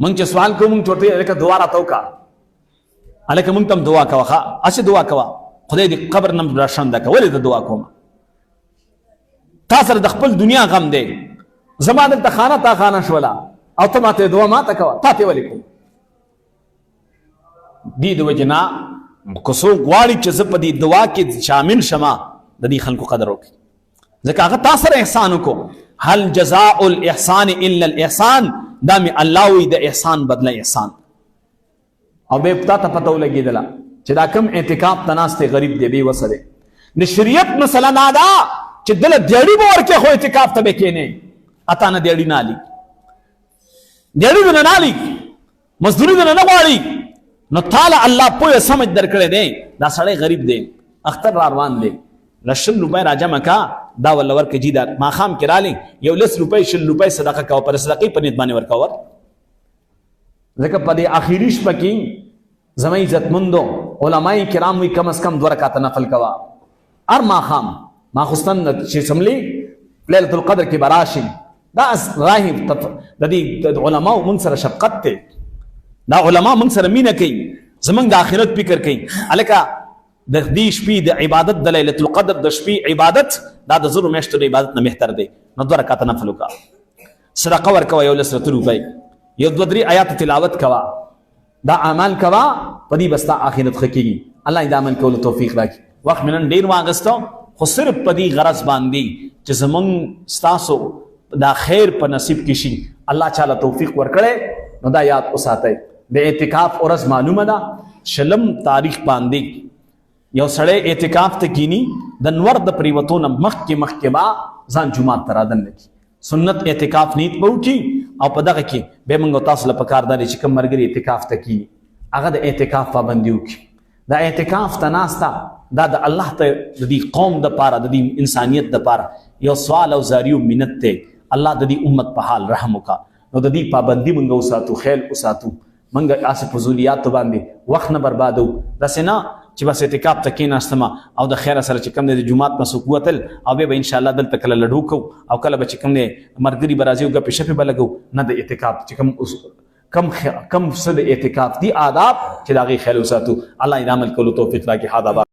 موږ چې سوال کوو موږ ورته هلکه دعا راته وکړه، هلکه موږ ته هم دعا کوه، ښه هسې دعا کوه، خدای دې قبر نه راښنده کړه. ولې زه دعا کوم؟ تا سره د خپل دنیا غم دی، زما دلته خانه تا خانه شوله او ته ماته دعا ماته کوه، تا ته ولې کوو؟ دې د وجې نه که څوک غواړي چې زه په دې دعا کې شامل شمه د دې خلکو قدر وکړي، ځکه هغه تا سره احسان وکړو. هل جزاء الاحسان الا الاحسان، دا مې الله وایي د احسان بدله احسان. او بیا تا ته پته ولګېدله چې دا کوم اعتکاف ته ناست دی غریب دی بې وسه دی. د شریعت مسله دا ده چې دله دیاړي به ورکړې خو اعتکاف ته به کښېنې، اتا نه دیاړي نه هلي، دیاړي دې نه هلي، مزدوري دې نه غواړي. نو تعالی الله پوهه سمجھ درکړی دی، دا سړی غریب دی، اختر را روان دی، له 100 روپۍ راجمع کا، دا وله ورکړه جي دا ماښام کې رالی یو 10 روپۍ 100 روپۍ صدقه کوه، پر صدقې په نیت باندې ورکوه. ځکه په دې اخري شپه کې زما عزتمندو علمای کرام وایي کم از کم 2 رکعته نفل کوه هر ماښام، ماخوستن چې څملي لیلة القدر کې به راشي. دا راهب د دې علماو موږ سره شفقت دی، دا علما موږ سره مینه کوي، زمونږ د آخرت فکر کوي. هلکه د دې شپې د عبادت د لیلة القدر د شپې عبادت دا د 0 میاشتو د عبادت نه بهتر دی. نو 2 رکعته نفل وکړه، صدقه ورکوه، یو 10 روپۍ، یو 2-3 آیات تلاوت کوه، دا اعمال کوه، په دې به ستا آخرت ښه کېږي. الله دې د عمل کولو توفیق راکړي. وخت مې نن ډېر واغېسته، خو صرف په دې غرض باندې چې زمونږ ستاسو دا خیر په نصیب کې شي، الله چاله توفیق ورکړی. نو دا یاد وساتئ، د اعتکاف ورځ معلومه ده 20 تاریخ باندې یو سړی اعتکاف ته کینی، د نور د پریوتو نه مخکې به ځان جومات ته رادننه کي، سنت اعتکاف نیت به وکړي. او په دغه کې بیا موږ تاسو له پکار دا دی چې کوم ملګري اعتکاف ته کینی هغه د اعتکاف پابندي وکړي. د اعتکاف ته ناسته دا د الله ته د دې قوم دپاره د دې انسانیت دپاره یو سوال او زاری و منت دی. الله د دې امت په حال رحم وکړه. نو د دې پابندي مونږ وساتو، خیال وساتو، مونږ اسې فضولیات باندې وخت نه بربادو. داسې نه چې بس اعتکاف ته کېناستم او د خیره سره چې کوم دی د جومات نه څوک وتل او بیا به انشاءالله دلته کله لډو کوو او کله به چې کوم دی ملګري به راځي او ګپې شپې به لګو. نه، د اعتکاف چې کم څه د اعتکاف دي آداب چې د هغې خیال وساتو. الله یې د عمل کولو توفیق راکړي.